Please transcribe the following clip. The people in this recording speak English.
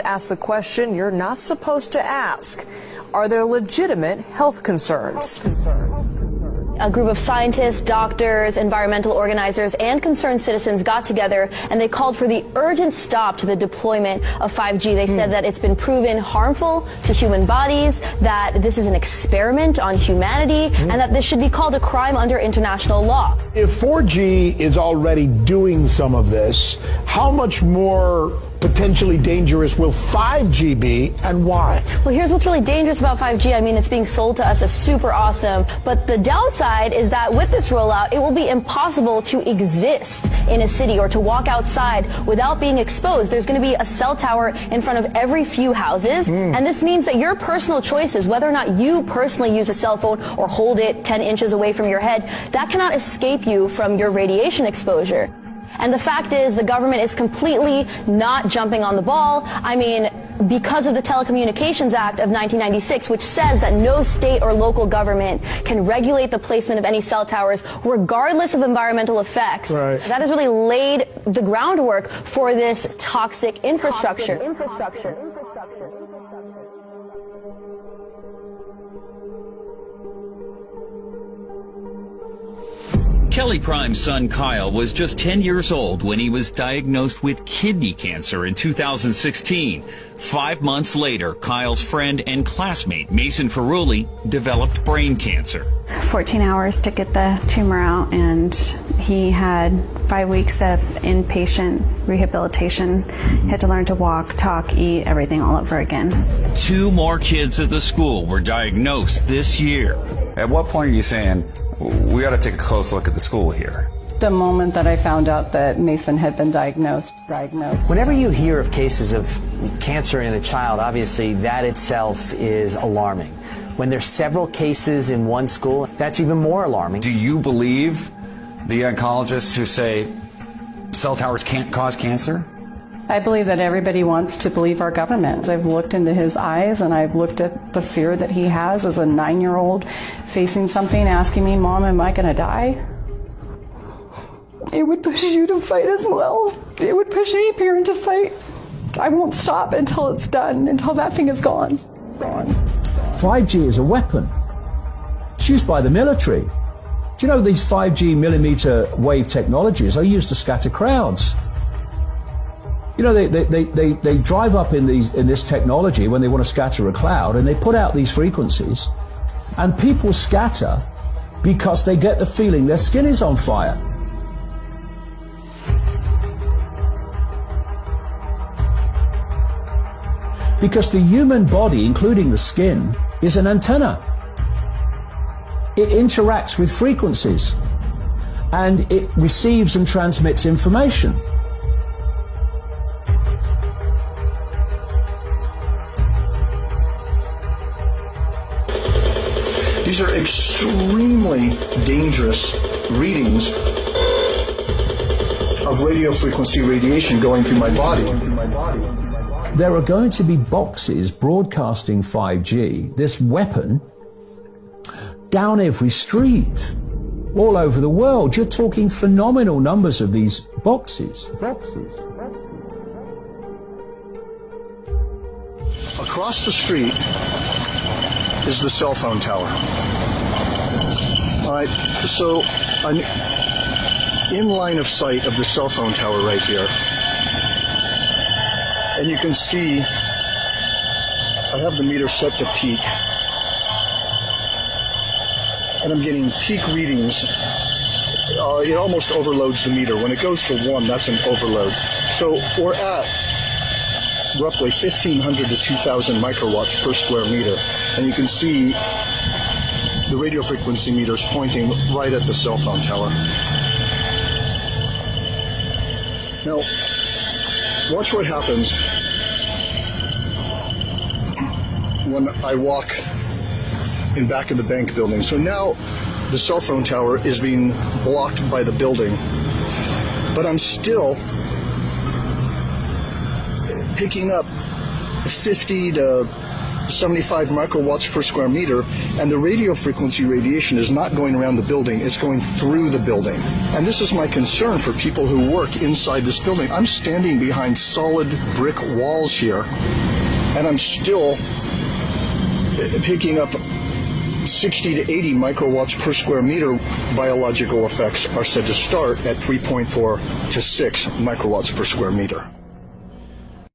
Ask the question you're not supposed to ask. Are there legitimate health concerns? A group of scientists, doctors, environmental organizers, and concerned citizens got together and they called for the urgent stop to the deployment of 5G. They said that it's been proven harmful to human bodies, that this is an experiment on humanity, and that this should be called a crime under international law. If 4G is already doing some of this, how much more potentially dangerous will 5G be, and why? Well, here's what's really dangerous about 5G. I mean, it's being sold to us as super awesome, but the downside is that with this rollout, it will be impossible to exist in a city or to walk outside without being exposed. There's going to be a cell tower in front of every few houses, and this means that your personal choices, whether or not you personally use a cell phone or hold it 10 inches away from your head, that cannot escape you from your radiation exposure. And the fact is, the government is completely not jumping on the ball. I mean, because of the Telecommunications Act of 1996, which says that no state or local government can regulate the placement of any cell towers, regardless of environmental effects. Right. That has really laid the groundwork for this toxic infrastructure. Kelly Prime's son Kyle was just 10 years old when he was diagnosed with kidney cancer in 2016. 5 months later, Kyle's friend and classmate Mason Ferrulli developed brain cancer. 14 hours to get the tumor out, and he had 5 weeks of inpatient rehabilitation. He had to learn to walk, talk, eat, everything all over again. 2 more kids at the school were diagnosed this year. At what point are you saying, we got to take a close look at the school here? The moment that I found out that Mason had been diagnosed. Whenever you hear of cases of cancer in a child, obviously that itself is alarming. When there's several cases in one school, that's even more alarming. Do you believe the oncologists who say cell towers can't cause cancer? I believe that everybody wants to believe our government. I've looked into his eyes and I've looked at the fear that he has as a 9-year-old facing something, asking me, Mom, am I going to die? It would push you to fight as well. It would push any parent to fight. I won't stop until it's done, until that thing is gone. 5G is a weapon. It's used by the military. Do you know these 5G millimeter wave technologies are used to scatter crowds? You know, they drive up in this technology when they want to scatter a cloud, and they put out these frequencies, and people scatter because they get the feeling their skin is on fire. Because the human body, including the skin, is an antenna. It interacts with frequencies, and it receives and transmits information. These are extremely dangerous readings of radio frequency radiation going through my body. There are going to be boxes broadcasting 5G, this weapon, down every street, all over the world. You're talking phenomenal numbers of these boxes. Across the street is the cell phone tower. All right, so I'm in line of sight of the cell phone tower right here. And you can see I have the meter set to peak. And I'm getting peak readings. It almost overloads the meter. When it goes to 1, that's an overload. So we're at roughly 1,500 to 2,000 microwatts per square meter. And you can see the radio frequency meters pointing right at the cell phone tower. Now, watch what happens when I walk in back of the bank building. So now the cell phone tower is being blocked by the building, but I'm still picking up 50 to 75 microwatts per square meter, and the radio frequency radiation is not going around the building, it's going through the building. And this is my concern for people who work inside this building. I'm standing behind solid brick walls here, and I'm still picking up 60 to 80 microwatts per square meter. Biological effects are said to start at 3.4 to 6 microwatts per square meter.